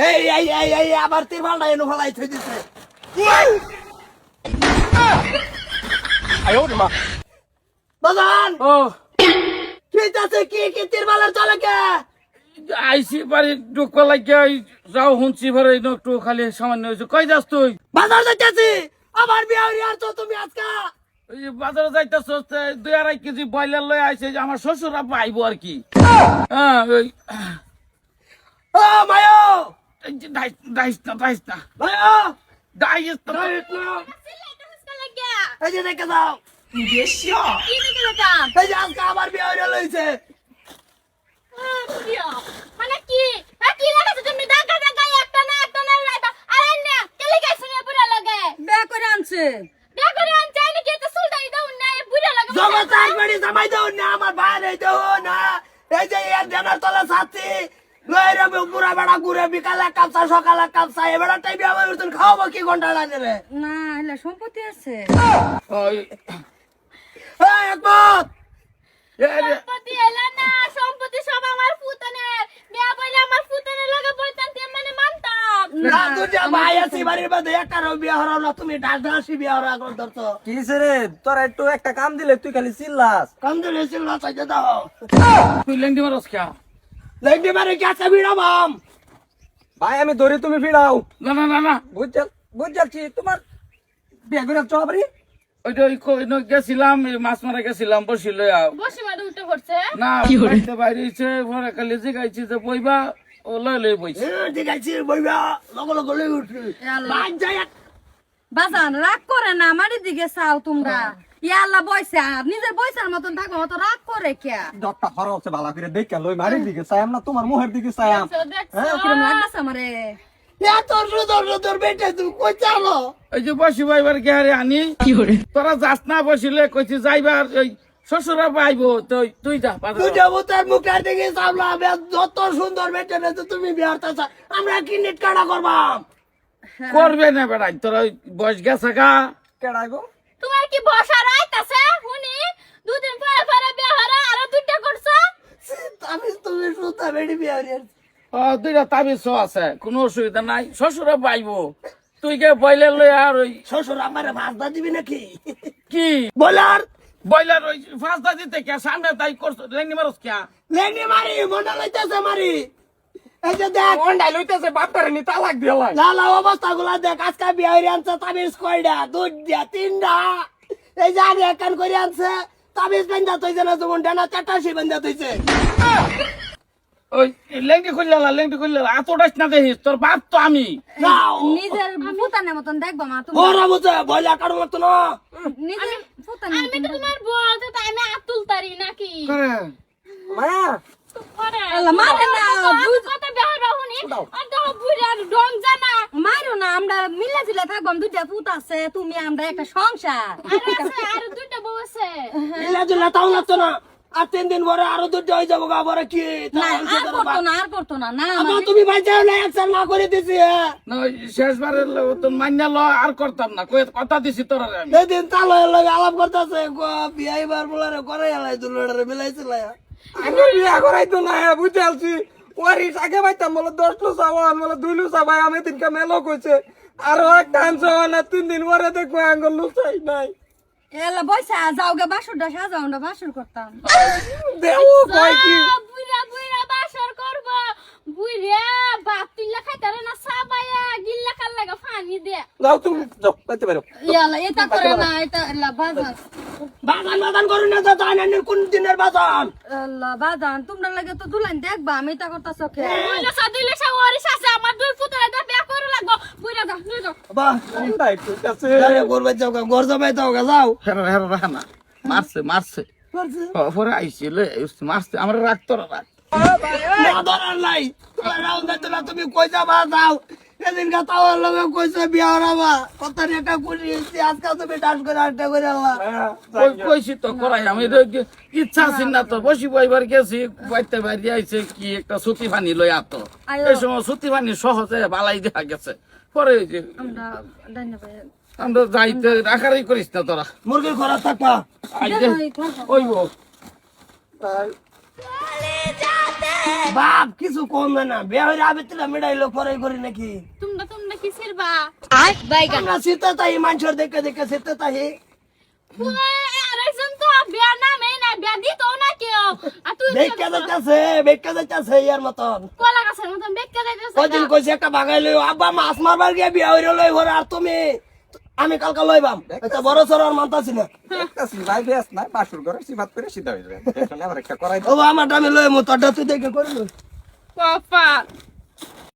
এই আবার তিরমালটা এনে ফলাই থই দিছে। বাজান ও ঠিক আছে, কি তিরমালের চলে কে? আইসি বাড়ি ঢুকবা লাগিয়া যাও শুনছি ভরে একটু খালি সামান্য হয়েছে। কই যাস তুই? বাজার যাইতেছি, আমার বিয়ে হইরে আর তো তুমি আজকা। ওই যে বাজারে যাইতেছ 2-2.5 কেজি ব্রয়লার লয়ে আইছে যে আমার শ্বশুর আব্বা আইবো আর কি। হ্যাঁ ওই ও মায়ো দাইস না মায়ো দাইস না। এই যে দেখে যাও, এই যে আজকে আমার বিয়ে হইরে লইছে। জগৎ একবারই জামাই দাও না, আমার ভাই নেই দাও না। এই যে এর জানার তলা ছাত্রী লইরে পুরা বেড়া ঘুরে, বিকালে কাপসা সকালে কাপসা, এবারে টাইমে আমার উঠুন খাওয়াবো কি ঘন্টা লাগে রে? না এলা সম্পত্তি আছে। ওই একমত সম্পত্তি এলা না, সম্পত্তি সব আমার ফুতনের। বিয়া বইলে আমার ফুতনের লগে বইতাম তে মানে মানতাম। না দুটা ভাই আছি বাড়ির মধ্যে, একটা বিয়ে হরাও না, তুমি ডাসি বিয়ে হরা করে ধরছো। কিসে রে তোরা একটু একটা কাম দিলে তুই খালি চিল্লাস। কম দিলে ছিল না চাইতে দাও। তুই লেংটি মারস কে? লেগদি মারে গেছে বিড়াবাম। ভাই আমি ধরি তুমি ফিরাও। না বুঝছি তোমার বিয়ে করে চবরি। ওইটা ওই গেছিলাম মাছ মারা গেছিলাম বসিল বসে মারে উঠে পড়ছে। না বাইরেছে ভরে খালি জিগাইছি যে বইবা ও লই বইছে। ঠিক আছে বইবা লগ লই উঠি বাজ যায়। বাজান রাগ করে না, আমার দিকে চাও তোমরা। ইয়াল্লা বয়সা নিজের বয়সের মতন থাকো, অত রাগ করে কে? ডক্টর হরছে ভালো করে দেখে লই মারির দিকে চাইম না তোমার মুখের দিকে চাইম। কিরম লাগতেছে আমারে? এত সুন্দর বেটে তুই কই চালো? এই যে বসি বাইবার গেহারে আনি তোরা যাস না বসিলে কইছি যাইবার ওই শ্বশুরা পাইবো তুই যা তুই যাবো তার মুখের দিকে চাবলা। যত সুন্দর বেটে বেটে তুমি বিয়ার তা আমরা কি নেট কাটা করবাম? করবে না বেড়াই তোরা ওই বয়স গেছে গা। কেডাই গো? তোমার কি বসা রাইতাছে? শুনি দুদিন পরে বিয়া হরা আর দুইটা করছ। আমি তুমি সুতা বেড়ি বিয়ার। দুইটা তাবিজ আছে, কোনো অসুবিধা নাই, শ্বশুরা পাইবো। তুই কে বইলে লই আর ওই শ্বশুর আমারে ভাজদা দিবি নাকি? কি বলার বইলার ওই ফাঁসটা দিতে কে সামনে তাই করছো লেঙ্গি মারস কে? লেনি মারি মন্ডা লইতেছে মারি। এই যে দেখ কোনটাই লইতেছে বাপটারে নি তালাক দিলাই। লালা অবস্থা গুলা দেখ। আজকে বিয়ে আনছে তাবিজ কয়টা, দুইটা তিনটা। এই যে আগে একান করে আনছে তাবিজ বান্ধা তৈছে না, যেমন ডানা চাটাশি বান্ধা তৈছে। ওই লেঙ্গি খুললে এতটাই না দেখিস, তোর বাপ তো আমি। নিজের ফুতানের মতন দেখবা মা তুমি। ওরা বুঝে বইলা কারো মতো না। নিজের ফুতানের আমি তো তোমার বউ, তো তাই আমি আতুল তারি নাকি? মা আল্লাহ মারে না, কত বিয়া হরা শুনি আর দেখো বুড়া ডং জানা। মারো না, আমরা মিলে ঝিলে থাকবো। দুইটা ফুট আছে, তুমি আমরা একটা সংসার। আর দুইটা বউ আছে। মিলা জুলা তাও লাগতো না। আর 3 দিন পরে আরো দুটো হয়ে যাবো গা। পরে কি না আর করতো না না আমার তুমি বাইচাও না, একসাথে না করে দিছি। না ওই শেষবারের তো মান্য ল আর করতাম না, কথা দিছি তোরা আমি। সেদিন তালো লগে আলাপ করতেছে, বিয়া এবার বলে করে এলাই দুলোটারে মিলাইছিল। আমি বিয়া করাইতো না বুঝতে আলছি। ওয়ারি আগে পাইতাম বলে 10 লু চাওয়ান বলে 2 লু চাবাই আমি তিনকা মেলো কইছে। আর একটা আনছো না 3 দিন পরে দেখবো আঙ্গুল লু চাই নাই। এলা বয়সা যাও গে বাসুরটা সাজাও, আমরা বাসুর করতাম। দেও কই কি বুড়া বাসর করব। বুড়া বাপ তিল্লা খাইতারে না সাবায়া গিল্লা খাল লাগা পানি দে। যাও তুমি যাও পাইতে পারো। ইয়ালা এটা করে না, এটা এলা বাজান। বাগান করুন না, জানেন কোন দিনের বাগান? আল্লাহ বাজান, তোমরা লাগে তো দুলাইন দেখবা, আমি এটা করতেছ কে? দুইলে সা ওরিস আছে আমার দুই পুতরা দা বিয়া করে লাগবো। বুড়া যা যা। বাহ কোনটাই ঠিক আছে। আরে করবে যাও গা, ঘর জামাই দাও গা, যাও। হেরা না মারছে পরে আইসি মারছে আমরা রাখ তোরা রাখ। না ধরার নাই, তোমার রাউন্ড দিতে না, তুমি কই যাবা যাও। এদিন কা তাও লগে কইছে বিয়া হরাবা, কথা একটা করিছি। আজকাল তুমি ডান্স করে আড্ডা করে আল্লাহ। কইছি তো করাই আমি ইচ্ছা আছে না তো বসি বইবার গেছি বাইতে বাইরে আইছে কি একটা সুতি পানি লই আত। এই সময় সুতি পানি সহজে বালাই দেখা গেছে। পরে ওই যে আমরা ডাইনা ভাই আমরা যাইতে রাখারই করিস না তোরা। মুরগির খরা থাকবা। আইতে ওইব চলে যাতে বাপ কিছু কম না বিয়া হইলে আবেতিলা মিডাইলো পরে করি নাকি তোমরা কি ছিড়বা বাইগান আমরা শীতে তাই মানুষের দেখে দেখে শীতে তাই আরেকজন তো বিয়া নামে না বিয়া দিত না কেউ আর তুই বেকা যাইতাছে ইয়ার মতন কলা গাছের মতন বেক্কা যাইতেছ কদিন কইছে একটা বাগাই লই আব্বা মাছ মারবার গিয়ে বিয়া হইরে লই ঘরে আর তুমি আমি কালকা লইবাম এটা বড় সর আর মানতাছি না একটা সিলাই বেশ নাই বাসুর ঘরে সিবাত করে সিধা হয়ে যাবে আমার একটা করাই ও আমার আমি লই মো তোরটা তুই দেখে করিল কপাল